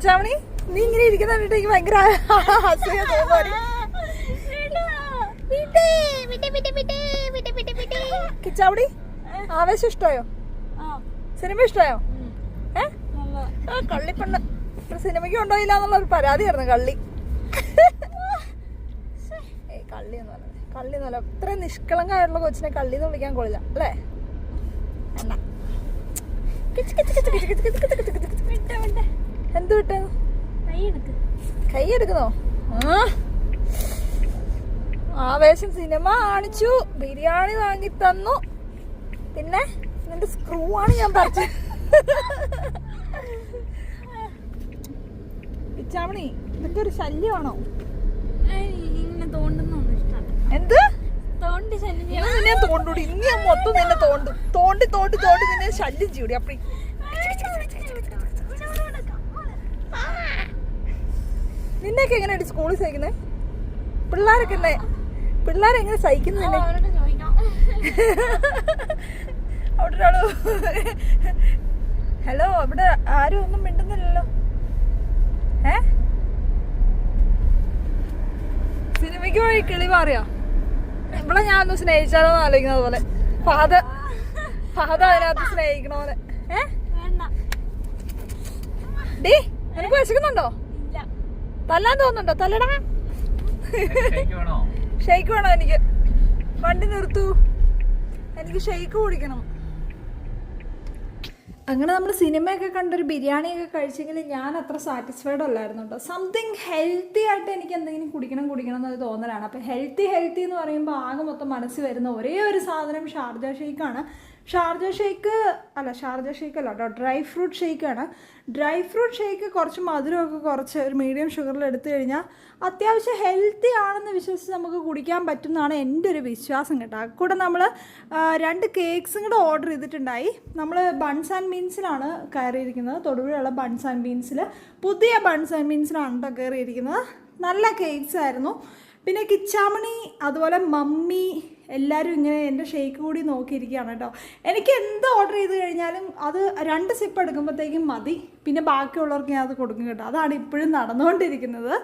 കിച്ചാമണി നീ ഇങ്ങനെ ഇരിക്കുന്ന കണ്ടിട്ട് ഭയങ്കര അസൂയ തോന്നി. കിച്ചാമണി ആവേശം ഇഷ്ടമായോ? സിനിമ ഇഷ്ടമായോ? കള്ളിപ്പെണ്ണ് സിനിമയ്ക്ക് കൊണ്ടുപോയില്ല എന്നുള്ളൊരു പരാതിയായിരുന്നു കള്ളി. കള്ളി എന്ന് പറഞ്ഞത് കള്ളി എന്നല്ല, ഇത്ര നിഷ്കളങ്കായിട്ടുള്ള കൊച്ചിനെ കള്ളി എന്ന് വിളിക്കാൻ കൊള്ളില്ല അല്ലേ? എന്ത് വിട്ട കൈ എടുക്കുന്നോ? ആവേശം സിനിമ കാണിച്ചു, ബിരിയാണി വാങ്ങി തന്നു, പിന്നെ നിന്റെ സ്ക്രൂ ആണ് ഞാൻ പറിച്ചത്. പിച്ചാമണി ഇതൊക്കെ ഒരു ശല്യമാണോ? എന്ത് നിന്നെ തോണ്ടൂടി? ഇനി ഞാൻ മൊത്തം നിന്നെ തോണ്ടും. തോണ്ടി തോണ്ടി തോണ്ടി നിന്നെ ശല്യം ചെയ്യൂടി. അപ്പഴി നിന്നെയൊക്കെ എങ്ങനെയാണ് സ്കൂളിൽ സഹിക്കുന്നത്? പിള്ളേരൊക്കെ അല്ലേ? പിള്ളേരെങ്ങനെ സഹിക്കുന്നു നിന്നെ? അവിടെ ഒരാള് ഹലോ, ഇവിടെ ആരും ഒന്നും മിണ്ടുന്നില്ലല്ലോ. സിനിമയ്ക്ക് പോയി കിളി മാറിയോ? ഇവിടെ ഞാനൊന്ന് സ്നേഹിച്ചാലോ ആലോചിക്കുന്നത് പോലെ. ഫഹദ അതിനകത്ത് സ്നേഹിക്കണ പോലെ. ഡേ നിനക്ക് വിശക്കുന്നുണ്ടോ? തല്ലാൻ തോന്നുന്നുണ്ടോ? തല്ലടാ. ഷെയ്ക്ക് വേണോ? എനിക്ക് വണ്ടി നിർത്തൂ, എനിക്ക് ഷെയ്ക്ക് കുടിക്കണം. അങ്ങനെ നമ്മൾ സിനിമയൊക്കെ കണ്ടൊരു ബിരിയാണിയൊക്കെ കഴിച്ചെങ്കിൽ ഞാൻ അത്ര സാറ്റിസ്ഫൈഡ് അല്ലായിരുന്നു കേട്ടോ. സംതിങ് ഹെൽത്തി ആയിട്ട് എനിക്ക് എന്തെങ്കിലും കുടിക്കണം എന്നൊരു തോന്നലാണ്. അപ്പോൾ ഹെൽത്തി എന്ന് പറയുമ്പോൾ ആകെ മൊത്തം മനസ്സിൽ വരുന്ന ഒരേ ഒരു സാധനം ഷാർജ ഷേക്കാണ്. ഷാർജ ഷേക്ക് അല്ല കേട്ടോ, ഡ്രൈ ഫ്രൂട്ട് ഷേക്കാണ്. ഡ്രൈ ഫ്രൂട്ട് ഷേക്ക് കുറച്ച് മധുരമൊക്കെ കുറച്ച് ഒരു മീഡിയം ഷുഗറിൽ എടുത്തു കഴിഞ്ഞാൽ അത്യാവശ്യം ഹെൽത്തി ആണെന്ന് വിശ്വസിച്ച് നമുക്ക് കുടിക്കാൻ പറ്റുന്നതാണ് എൻ്റെ ഒരു വിശ്വാസം കേട്ടോ. കൂടെ നമ്മൾ 2 കേക്ക്സും കൂടെ ഓർഡർ ചെയ്തിട്ടുണ്ടായി. നമ്മൾ ബൺസ് ആൻഡ് ബീൻസിലാണ് കയറിയിരിക്കുന്നത്. തൊടുപുഴയുള്ള ബൺസ് ആൻഡ് ബീൻസിൽ, പുതിയ ബൺസ് ആൻഡ് ബീൻസിലാണ് കേട്ടോ കയറിയിരിക്കുന്നത്. നല്ല കേക്ക്സ് ആയിരുന്നു. പിന്നെ കിച്ചാമണി അതുപോലെ മമ്മി എല്ലാവരും ഇങ്ങനെ എൻ്റെ ഷേക്ക് കൂടി നോക്കിയിരിക്കുകയാണ് കേട്ടോ. എനിക്ക് എന്ത് ഓർഡർ ചെയ്ത് കഴിഞ്ഞാലും അത് 2 സിപ്പ് എടുക്കുമ്പോഴത്തേക്കും മതി, പിന്നെ ബാക്കിയുള്ളവർക്ക് ഞാൻ അത് കൊടുക്കും കേട്ടോ. അതാണ് ഇപ്പോഴും നടന്നുകൊണ്ടിരിക്കുന്നത്.